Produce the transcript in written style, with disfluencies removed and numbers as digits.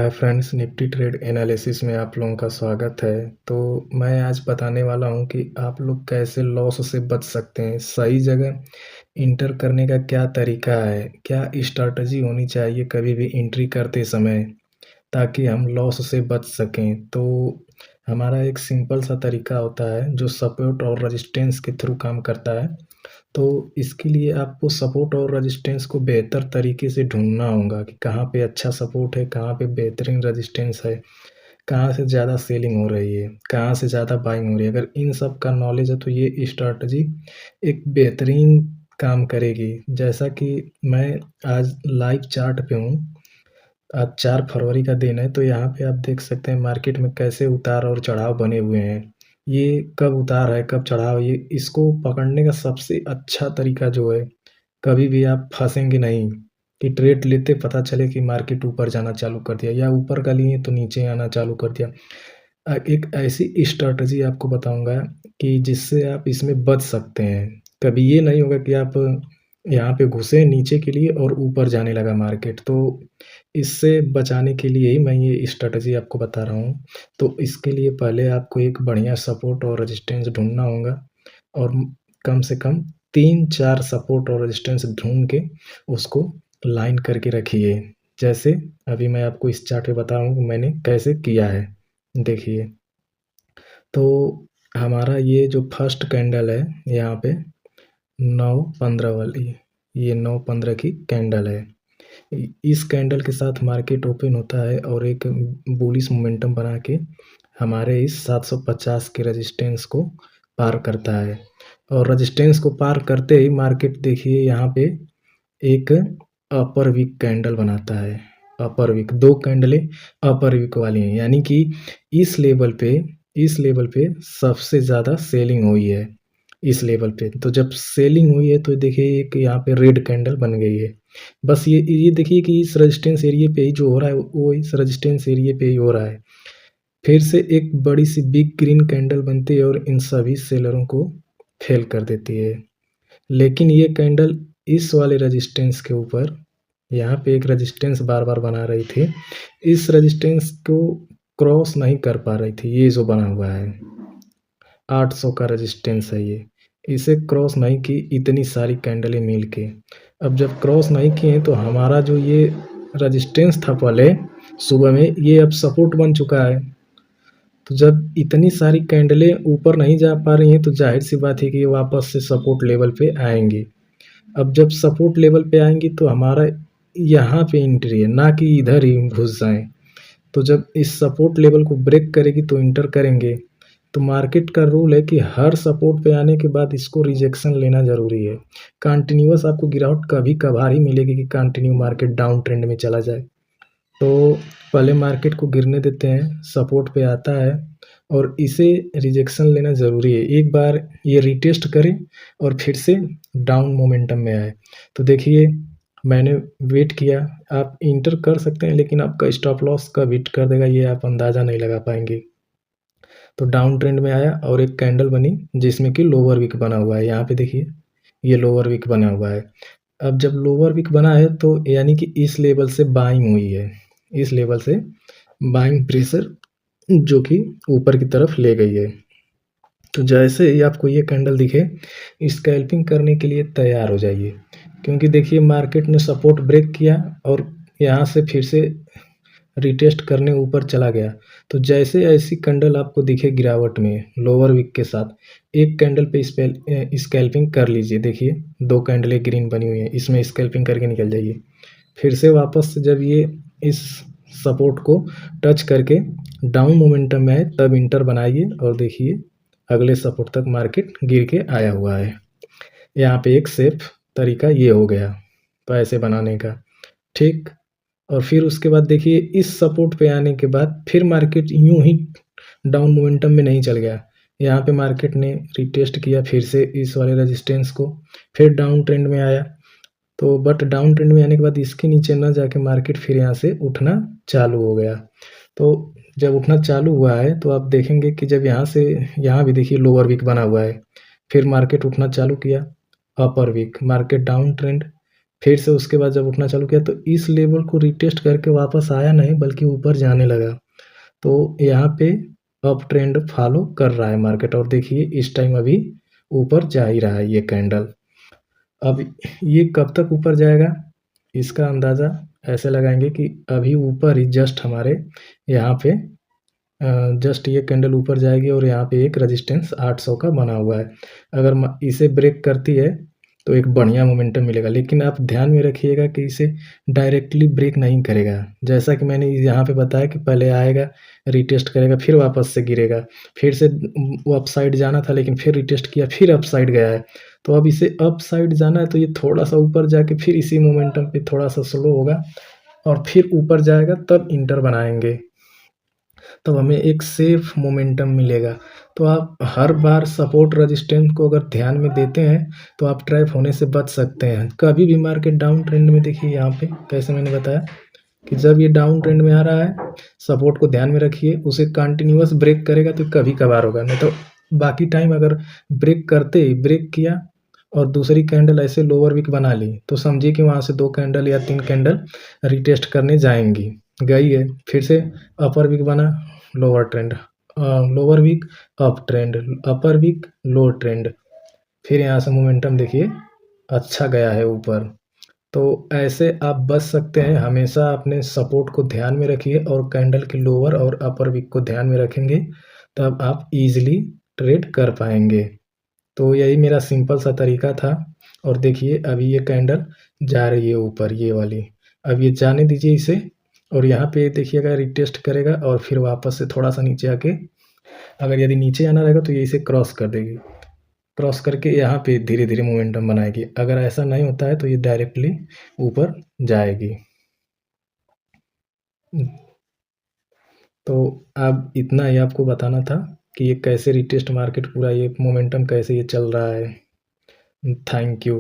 Hi friends, Nifty trade analysis में आप लोगों का स्वागत है। तो मैं आज बताने वाला हूं कि आप लोग कैसे लॉस से बच सकते हैं। सही जगह इंटर करने का क्या तरीका है, क्या स्ट्रैटेजी होनी चाहिए कभी भी एंट्री करते समय, ताकि हम लॉस से बच सकें। तो हमारा एक सिंपल सा तरीका होता है जो सपोर्ट और रेजिस्टेंस के थ्रू काम करता है। तो इसके लिए आपको सपोर्ट और रेजिस्टेंस को बेहतर तरीके से ढूंढना होगा कि कहाँ पे अच्छा सपोर्ट है, कहाँ पे बेहतरीन रेजिस्टेंस है, कहाँ से ज़्यादा सेलिंग हो रही है, कहाँ से ज़्यादा बाइंग हो रही है। अगर इन सब का नॉलेज है तो ये स्ट्रैटेजी एक बेहतरीन काम करेगी। जैसा कि मैं आज लाइव चार्ट पे हूँ। आज 4 फरवरी का दिन है, तो यहाँ पे आप देख सकते हैं मार्केट में कैसे उतार और चढ़ाव बने हुए हैं। ये कब उतार है, कब चढ़ाव, ये इसको पकड़ने का सबसे अच्छा तरीका जो है, कभी भी आप फँसेंगे नहीं कि ट्रेड लेते पता चले कि मार्केट ऊपर जाना चालू कर दिया या ऊपर का लिए तो नीचे आना चालू कर दिया। एक ऐसी स्ट्रैटेजी आपको बताऊँगा कि जिससे आप इसमें बच सकते हैं। कभी ये नहीं होगा कि आप यहाँ पे घुसे नीचे के लिए और ऊपर जाने लगा मार्केट। तो इससे बचाने के लिए ही मैं ये स्ट्रैटेजी आपको बता रहा हूँ। तो इसके लिए पहले आपको एक बढ़िया सपोर्ट और रेजिस्टेंस ढूँढना होगा और कम से कम 3-4 सपोर्ट और रेजिस्टेंस ढूँढ के उसको लाइन करके रखिए। जैसे अभी मैं आपको इस चार्ट पे बता रहा हूँ कि मैंने कैसे किया है। देखिए, तो हमारा ये जो फर्स्ट कैंडल है यहाँ पे 9-15 वाली, ये 9-15 की कैंडल है। इस कैंडल के साथ मार्केट ओपन होता है और एक बुलिश मोमेंटम बना के हमारे इस 750 के रेजिस्टेंस को पार करता है। और रेजिस्टेंस को पार करते ही मार्केट देखिए यहाँ पे एक अपर वीक कैंडल बनाता है। अपर वीक 2 कैंडलें अपर वीक वाली हैं, यानी कि इस लेवल पे सबसे ज़्यादा सेलिंग हुई है इस लेवल पे। तो जब सेलिंग हुई है तो देखिए एक यहाँ पे रेड कैंडल बन गई है। बस ये देखिए कि इस रेजिस्टेंस एरिया पे ही जो हो रहा है वो इस रेजिस्टेंस एरिया पे ही हो रहा है। फिर से एक बड़ी सी बिग ग्रीन कैंडल बनती है और इन सभी सेलरों को फेल कर देती है। लेकिन ये कैंडल इस वाले रेजिस्टेंस के ऊपर यहाँ पे एक रेजिस्टेंस बार-बार बना रही थी। इस रेजिस्टेंस को क्रॉस नहीं कर पा रही थी। ये जो बना हुआ है 800 का रेजिस्टेंस है ये। इसे क्रॉस नहीं की इतनी सारी कैंडलें मिल के। अब जब क्रॉस नहीं किए तो हमारा जो ये रेजिस्टेंस था पहले सुबह में, ये अब सपोर्ट बन चुका है। तो जब इतनी सारी कैंडलें ऊपर नहीं जा पा रही हैं तो ज़ाहिर-सी बात है कि ये वापस से सपोर्ट लेवल पे आएँगी। अब जब सपोर्ट लेवल पे आएँगी तो हमारा यहाँ पे एंट्री है, ना कि इधर ही घुस जाएँ। तो जब इस सपोर्ट लेवल को ब्रेक करेगी तो इंटर करेंगे। तो मार्केट का रूल है कि हर सपोर्ट पे आने के बाद इसको रिजेक्शन लेना ज़रूरी है। कंटीन्यूअस आपको गिरावट कभी-कभार ही मिलेगी कि कंटिन्यू मार्केट डाउन ट्रेंड में चला जाए। तो पहले मार्केट को गिरने देते हैं, सपोर्ट पे आता है और इसे रिजेक्शन लेना ज़रूरी है। एक बार ये रीटेस्ट करे और फिर से डाउन मोमेंटम में आए। तो देखिए, मैंने वेट किया, आप इंटर कर सकते हैं लेकिन आपका स्टॉप लॉस कब हिट कर देगा ये आप अंदाज़ा नहीं लगा पाएँगे। तो डाउन ट्रेंड में आया और एक कैंडल बनी जिसमें कि लोअर विक बना हुआ है। यहाँ पे देखिए, ये लोअर विक बना हुआ है। अब जब लोअर विक बना है तो यानी कि इस लेवल से बाइंग हुई है। इस लेवल से बाइंग प्रेशर जो कि ऊपर की तरफ ले गई है। तो जैसे ही आपको ये कैंडल दिखे, स्कैल्पिंग करने के लिए तैयार हो जाइए। क्योंकि देखिए मार्केट ने सपोर्ट ब्रेक किया और यहाँ से फिर से रीटेस्ट करने ऊपर चला गया। तो जैसे ऐसी कैंडल आपको दिखे गिरावट में लोअर विक के साथ, एक कैंडल पे स्कैल्पिंग कर लीजिए। देखिए 2 कैंडलें ग्रीन बनी हुई हैं, इसमें स्कैल्पिंग करके निकल जाइए। फिर से वापस से जब ये इस सपोर्ट को टच करके डाउन मोमेंटम में आए तब इंटर बनाइए और देखिए अगले सपोर्ट तक मार्केट गिर के आया हुआ है। यहाँ पे एक सेफ तरीका ये हो गया पैसे बनाने का, ठीक। और फिर उसके बाद देखिए इस सपोर्ट पे आने के बाद फिर मार्केट यूं ही डाउन मोमेंटम में नहीं चल गया। यहाँ पे मार्केट ने रिटेस्ट किया फिर से इस वाले रेजिस्टेंस को, फिर डाउन ट्रेंड में आया। तो बट डाउन ट्रेंड में आने के बाद इसके नीचे न जाके मार्केट फिर यहाँ से उठना चालू हो गया। तो जब उठना चालू हुआ है तो आप देखेंगे कि जब यहाँ से यहाँ भी देखिए लोअर विक बना हुआ है, फिर मार्केट उठना चालू किया, अपर विक, मार्केट डाउन ट्रेंड, फिर से उसके बाद जब उठना चालू किया तो इस लेवल को रिटेस्ट करके वापस आया नहीं बल्कि ऊपर जाने लगा। तो यहाँ पे अप ट्रेंड फॉलो कर रहा है मार्केट और देखिए इस टाइम अभी ऊपर जा ही रहा है ये कैंडल। अब ये कब तक ऊपर जाएगा इसका अंदाज़ा ऐसे लगाएंगे कि अभी ऊपर ही जस्ट हमारे यहाँ पे जस्ट ये कैंडल ऊपर जाएगी और यहाँ पे एक रेजिस्टेंस 800 का बना हुआ है। अगर इसे ब्रेक करती है तो एक बढ़िया मोमेंटम मिलेगा, लेकिन आप ध्यान में रखिएगा कि इसे डायरेक्टली ब्रेक नहीं करेगा। जैसा कि मैंने यहाँ पे बताया कि पहले आएगा, रिटेस्ट करेगा, फिर वापस से गिरेगा, फिर से वो अप साइड जाना था लेकिन फिर रिटेस्ट किया, फिर अप साइड गया है। तो अब इसे अप साइड जाना है तो ये थोड़ा सा ऊपर जाके फिर इसी मोमेंटम पे थोड़ा सा स्लो होगा और फिर ऊपर जाएगा, तब इंटर बनाएंगे, तब हमें एक सेफ मोमेंटम मिलेगा। तो आप हर बार सपोर्ट रेजिस्टेंस को अगर ध्यान में देते हैं तो आप ट्रैप होने से बच सकते हैं। कभी भी मार्केट डाउन ट्रेंड में देखिए यहाँ पे कैसे मैंने बताया कि जब ये डाउन ट्रेंड में आ रहा है सपोर्ट को ध्यान में रखिए, उसे कंटिन्यूअस ब्रेक करेगा तो कभी कभार होगा, नहीं तो बाकी टाइम अगर ब्रेक किया और दूसरी कैंडल ऐसे लोअर विक बना ली तो समझिए कि वहाँ से 2 कैंडल या 3 कैंडल रिटेस्ट करने जाएंगी। गई है, फिर से अपर विक बना, lower trend, lower wick up trend, upper wick low trend, फिर यहाँ से मोमेंटम देखिए अच्छा गया है ऊपर। तो ऐसे आप बच सकते हैं। हमेशा अपने सपोर्ट को ध्यान में रखिए और कैंडल के लोअर और अपर विक को ध्यान में रखेंगे तब आप ईजिली ट्रेड कर पाएंगे। तो यही मेरा सिंपल सा तरीका था। और देखिए अभी ये कैंडल जा रही है ऊपर, ये वाली, अब ये जाने दीजिए इसे और यहाँ पे देखिएगा रिटेस्ट करेगा और फिर वापस से थोड़ा सा नीचे आके अगर यदि नीचे आना रहेगा तो ये इसे क्रॉस कर देगी, क्रॉस करके यहाँ पे धीरे धीरे मोमेंटम बनाएगी। अगर ऐसा नहीं होता है तो ये डायरेक्टली ऊपर जाएगी। तो अब इतना ही आपको बताना था कि ये कैसे रिटेस्ट मार्केट पूरा ये मोमेंटम कैसे ये चल रहा है। Thank you.